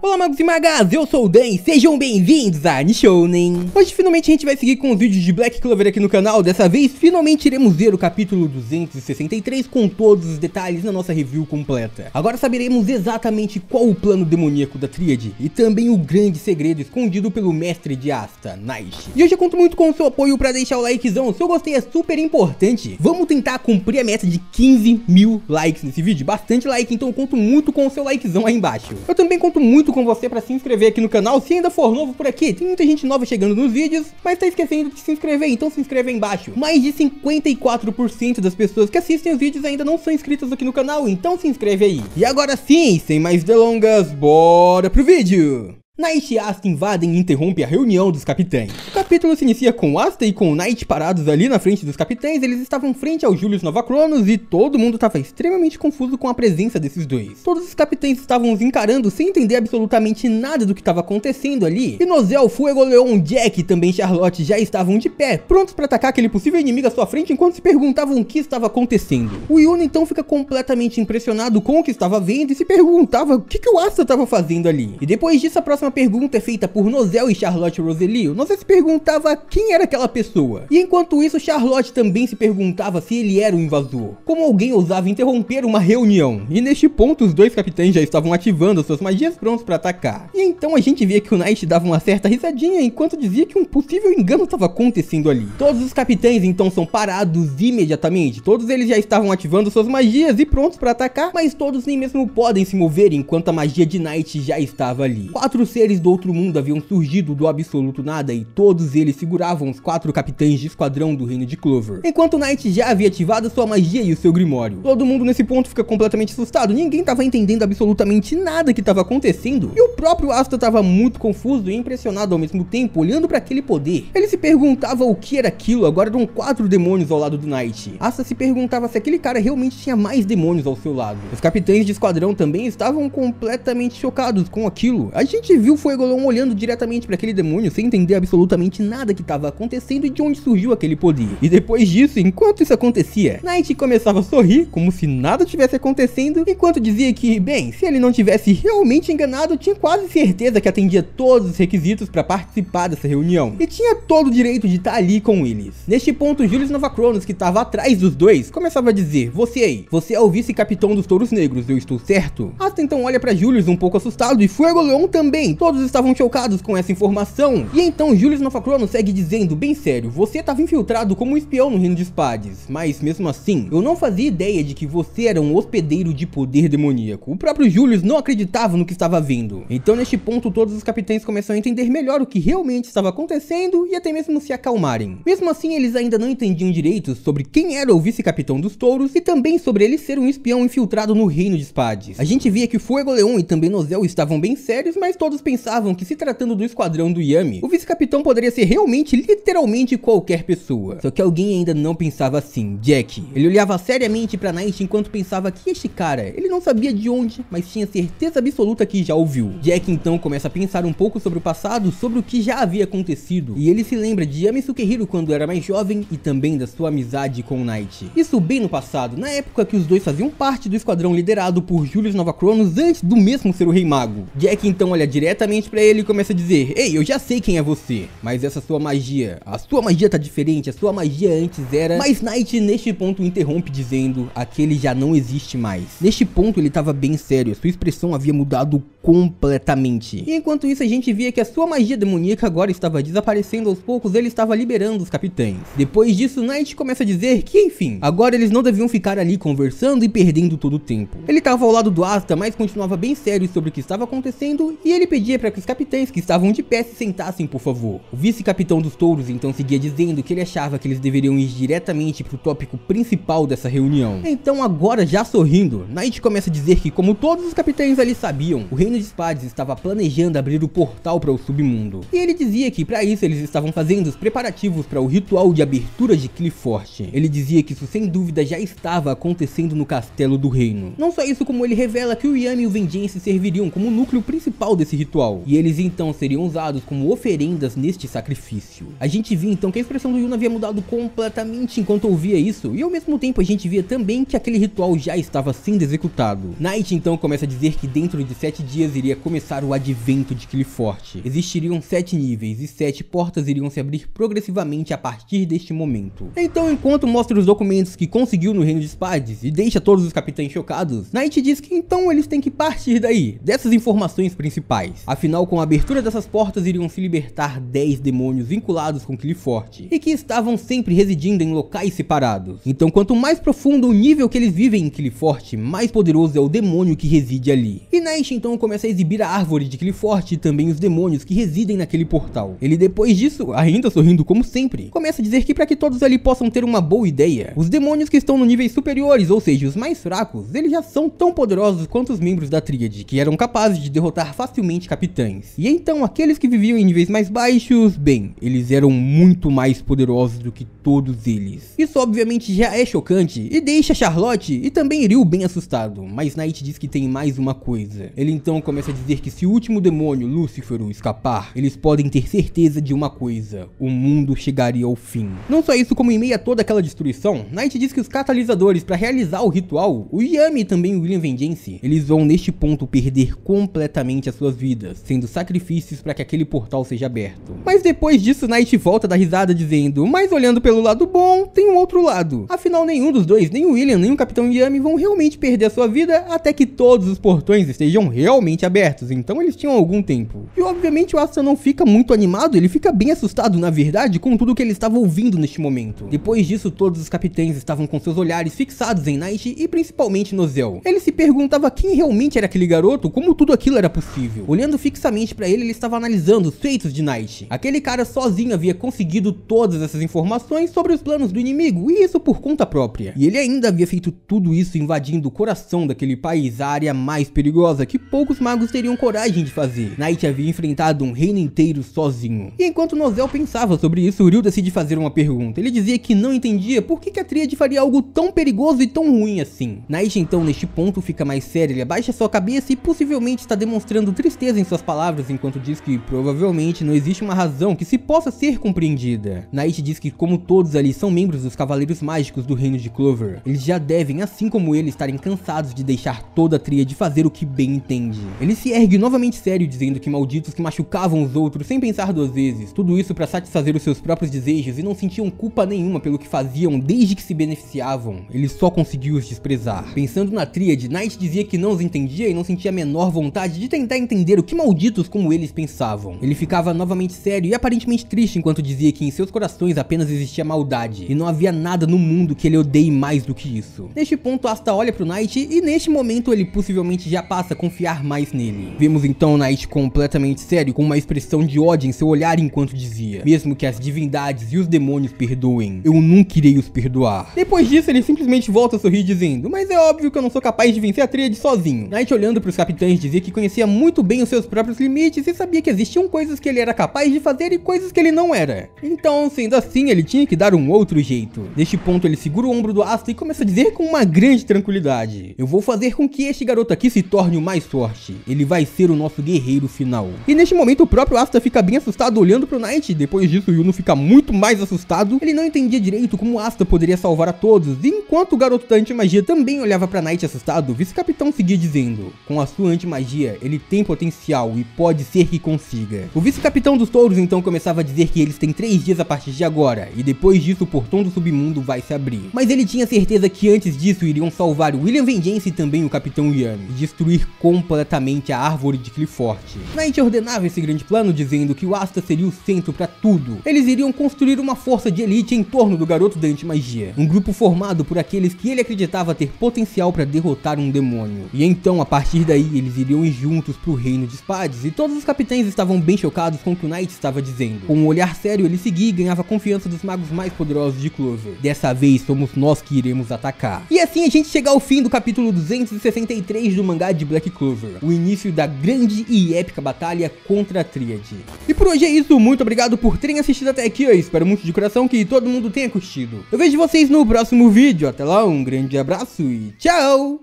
Olá magos e magas, eu sou o Dan, sejam bem-vindos a Nishounen. Hoje finalmente a gente vai seguir com os vídeos de Black Clover aqui no canal. Dessa vez finalmente iremos ver o capítulo 263 com todos os detalhes na nossa review completa. Agora saberemos exatamente qual o plano demoníaco da Tríade e também o grande segredo escondido pelo mestre de Asta, Night. E hoje eu conto muito com o seu apoio para deixar o likezão, seu gostei é super importante. Vamos tentar cumprir a meta de 15 mil likes nesse vídeo, bastante like, então eu conto muito com o seu likezão aí embaixo. Eu também conto muito com você para se inscrever aqui no canal, se ainda for novo por aqui. Tem muita gente nova chegando nos vídeos, mas tá esquecendo de se inscrever, então se inscreve aí embaixo. Mais de 54% das pessoas que assistem os vídeos ainda não são inscritas aqui no canal, então se inscreve aí. E agora sim, sem mais delongas, bora pro vídeo! Night e Asta invadem e interrompem a reunião dos capitães. O capítulo se inicia com Asta e com Night parados ali na frente dos capitães. Eles estavam frente ao Julius Novachronos e todo mundo estava extremamente confuso com a presença desses dois. Todos os capitães estavam os encarando sem entender absolutamente nada do que estava acontecendo ali. E Nozel, Fuegoleon, Jack e também Charlotte já estavam de pé, prontos para atacar aquele possível inimigo à sua frente enquanto se perguntavam o que estava acontecendo. O Yuno então fica completamente impressionado com o que estava vendo e se perguntava o que o Asta estava fazendo ali. E depois disso a próxima pergunta é feita por Nozel e Charlotte Roselio. Nozel se perguntava quem era aquela pessoa. E enquanto isso, Charlotte também se perguntava se ele era o invasor. Como alguém ousava interromper uma reunião? E neste ponto, os dois capitães já estavam ativando suas magias prontos para atacar. E então a gente via que o Night dava uma certa risadinha enquanto dizia que um possível engano estava acontecendo ali. Todos os capitães então são parados imediatamente. Todos eles já estavam ativando suas magias e prontos para atacar, mas todos nem mesmo podem se mover enquanto a magia de Night já estava ali. 4 seres do outro mundo haviam surgido do absoluto nada e todos eles seguravam os 4 capitães de esquadrão do reino de Clover, enquanto Night já havia ativado sua magia e o seu grimório. Todo mundo nesse ponto fica completamente assustado, ninguém estava entendendo absolutamente nada que estava acontecendo, e o próprio Asta estava muito confuso e impressionado ao mesmo tempo, olhando para aquele poder. Ele se perguntava o que era aquilo. Agora eram 4 demônios ao lado do Night. Asta se perguntava se aquele cara realmente tinha mais demônios ao seu lado. Os capitães de esquadrão também estavam completamente chocados com aquilo. A gente viu Fuegoleon olhando diretamente para aquele demônio sem entender absolutamente nada que estava acontecendo e de onde surgiu aquele poder. E depois disso, enquanto isso acontecia, Night começava a sorrir como se nada tivesse acontecendo, enquanto dizia que, bem, se ele não tivesse realmente enganado, tinha quase certeza que atendia todos os requisitos para participar dessa reunião e tinha todo o direito de estar ali com eles. Neste ponto, Julius Novachronos, que estava atrás dos dois, começava a dizer: você aí, você é o vice-capitão dos Touros Negros, eu estou certo? Asta então olha para Julius um pouco assustado e Fuegoleon também. Todos estavam chocados com essa informação. E então Julius Novachronos segue dizendo: bem sério, você estava infiltrado como um espião no reino de Spades, mas mesmo assim, eu não fazia ideia de que você era um hospedeiro de poder demoníaco. O próprio Julius não acreditava no que estava vendo. Então neste ponto todos os capitães começam a entender melhor o que realmente estava acontecendo e até mesmo se acalmarem. Mesmo assim, eles ainda não entendiam direito sobre quem era o vice-capitão dos touros e também sobre ele ser um espião infiltrado no reino de Spades. A gente via que Fuegoleon e também Nozel estavam bem sérios, mas todos pensavam que se tratando do esquadrão do Yami, o vice-capitão poderia ser realmente, literalmente qualquer pessoa. Só que alguém ainda não pensava assim: Jack. Ele olhava seriamente pra Night enquanto pensava que este cara, ele não sabia de onde, mas tinha certeza absoluta que já ouviu. Jack então começa a pensar um pouco sobre o passado, sobre o que já havia acontecido, e ele se lembra de Yami Sukehiro quando era mais jovem e também da sua amizade com Night. Isso bem no passado, na época que os dois faziam parte do esquadrão liderado por Julius Novachronos antes do mesmo ser o Rei Mago. Jack então olha diretamente pra ele e começa a dizer: ei, eu já sei quem é você, mas essa sua magia, a sua magia tá diferente, a sua magia antes era... Mas Night neste ponto interrompe dizendo: aquele já não existe mais. Neste ponto ele tava bem sério, a sua expressão havia mudado completamente. E enquanto isso a gente via que a sua magia demoníaca agora estava desaparecendo aos poucos, ele estava liberando os capitães. Depois disso, Night começa a dizer que, enfim, agora eles não deviam ficar ali conversando e perdendo todo o tempo. Ele estava ao lado do Asta, mas continuava bem sério sobre o que estava acontecendo e ele pedia para que os capitães que estavam de pé se sentassem, por favor. O vice-capitão dos touros então seguia dizendo que ele achava que eles deveriam ir diretamente para o tópico principal dessa reunião. Então agora, já sorrindo, Night começa a dizer que, como todos os capitães ali sabiam, o reino de Spades estava planejando abrir o portal para o submundo. E ele dizia que para isso eles estavam fazendo os preparativos para o ritual de abertura de Cliffort. Ele dizia que isso sem dúvida já estava acontecendo no castelo do reino. Não só isso, como ele revela que o Yami e o Vengeance serviriam como o núcleo principal desse ritual. ritual, e eles então seriam usados como oferendas neste sacrifício. A gente via então que a expressão do Yuna havia mudado completamente enquanto ouvia isso, e ao mesmo tempo a gente via também que aquele ritual já estava sendo executado. Knight então começa a dizer que dentro de 7 dias iria começar o advento de Qliphort. Existiriam 7 níveis e 7 portas iriam se abrir progressivamente a partir deste momento. Então, enquanto mostra os documentos que conseguiu no Reino de Spades e deixa todos os capitães chocados, Knight diz que então eles têm que partir daí, dessas informações principais. Afinal, com a abertura dessas portas iriam se libertar 10 demônios vinculados com Qliphort e que estavam sempre residindo em locais separados. Então, quanto mais profundo o nível que eles vivem em Qliphort, mais poderoso é o demônio que reside ali. E Knight então começa a exibir a árvore de Qliphort e também os demônios que residem naquele portal. Ele, depois disso, ainda sorrindo como sempre, começa a dizer que para que todos ali possam ter uma boa ideia, os demônios que estão no níveis superiores, ou seja, os mais fracos, eles já são tão poderosos quanto os membros da tríade, que eram capazes de derrotar facilmente capitães. E então aqueles que viviam em níveis mais baixos, bem, eles eram muito mais poderosos do que todos eles. Isso obviamente já é chocante e deixa Charlotte e também Ryu bem assustado, mas Knight diz que tem mais uma coisa. Ele então começa a dizer que se o último demônio, Lúcifer, escapar, eles podem ter certeza de uma coisa: o mundo chegaria ao fim. Não só isso, como em meio a toda aquela destruição, Knight diz que os catalisadores para realizar o ritual, o Yami e também o William Vengeance, eles vão neste ponto perder completamente as suas vidas, sendo sacrifícios para que aquele portal seja aberto. Mas depois disso, Knight volta da risada dizendo: mas olhando pelo lado bom, tem um outro lado. Afinal, nenhum dos dois, nem o William nem o Capitão Yami, vão realmente perder a sua vida até que todos os portões estejam realmente abertos, então eles tinham algum tempo. E obviamente o Asta não fica muito animado, ele fica bem assustado na verdade com tudo que ele estava ouvindo neste momento. Depois disso, todos os capitães estavam com seus olhares fixados em Knight e principalmente no Zell. Ele se perguntava quem realmente era aquele garoto, como tudo aquilo era possível. Olhando fixamente para ele estava analisando os feitos de Knight. Aquele cara sozinho havia conseguido todas essas informações sobre os planos do inimigo, e isso por conta própria. E ele ainda havia feito tudo isso invadindo o coração daquele país, a área mais perigosa que poucos magos teriam coragem de fazer. Knight havia enfrentado um reino inteiro sozinho. E enquanto Nozel pensava sobre isso, Ryu decide fazer uma pergunta. Ele dizia que não entendia por que a tríade faria algo tão perigoso e tão ruim assim. Knight então neste ponto fica mais sério, ele abaixa sua cabeça e possivelmente está demonstrando tristeza em suas palavras, enquanto diz que provavelmente não existe uma razão que se possa ser compreendida. Knight diz que como todos ali são membros dos Cavaleiros Mágicos do Reino de Clover, eles já devem, assim como ele, estarem cansados de deixar toda a tríade fazer o que bem entende. Ele se ergue novamente sério, dizendo que malditos que machucavam os outros sem pensar duas vezes, tudo isso para satisfazer os seus próprios desejos e não sentiam culpa nenhuma pelo que faziam desde que se beneficiavam, ele só conseguiu os desprezar. Pensando na tríade, Knight dizia que não os entendia e não sentia a menor vontade de tentar entender o que malditos como eles pensavam. Ele ficava novamente sério e aparentemente triste enquanto dizia que em seus corações apenas existia maldade e não havia nada no mundo que ele odeie mais do que isso. Neste ponto, Asta olha pro Knight e neste momento ele possivelmente já passa a confiar mais nele. Vemos então Knight completamente sério, com uma expressão de ódio em seu olhar enquanto dizia: mesmo que as divindades e os demônios perdoem, eu nunca irei os perdoar. Depois disso, ele simplesmente volta a sorrir dizendo: mas é óbvio que eu não sou capaz de vencer a tríade sozinho. Knight, olhando pros capitães, dizia que conhecia muito bem os seus próprios limites e sabia que existiam coisas que ele era capaz de fazer e coisas que ele não era. Então, sendo assim, ele tinha que dar um outro jeito. Neste ponto, ele segura o ombro do Asta e começa a dizer com uma grande tranquilidade: eu vou fazer com que este garoto aqui se torne o mais forte. Ele vai ser o nosso guerreiro final. E neste momento, o próprio Asta fica bem assustado olhando pro Knight. Depois disso, o Yuno fica muito mais assustado. Ele não entendia direito como Asta poderia salvar a todos. E enquanto o garoto da antimagia também olhava pra Knight assustado, o vice-capitão seguia dizendo: com a sua antimagia, ele tem potencial e pode ser que consiga. O vice-capitão dos touros então começava a dizer que eles têm 3 dias a partir de agora, e depois disso o portão do submundo vai se abrir. Mas ele tinha certeza que antes disso iriam salvar o William Vengeance e também o Capitão Yami, e destruir completamente a árvore de Qliphort. Knight ordenava esse grande plano, dizendo que o Asta seria o centro para tudo. Eles iriam construir uma força de elite em torno do garoto da antimagia, um grupo formado por aqueles que ele acreditava ter potencial para derrotar um demônio. E então, a partir daí, eles iriam ir juntos pro reino de Spades, e todos os capitães estavam bem chocados com o que o Knight estava dizendo. Com um olhar sério, ele seguia e ganhava a confiança dos magos mais poderosos de Clover. Dessa vez, somos nós que iremos atacar. E assim a gente chega ao fim do capítulo 263 do mangá de Black Clover, o início da grande e épica batalha contra a tríade. E por hoje é isso, muito obrigado por terem assistido até aqui, eu espero muito de coração que todo mundo tenha curtido. Eu vejo vocês no próximo vídeo, até lá, um grande abraço e tchau!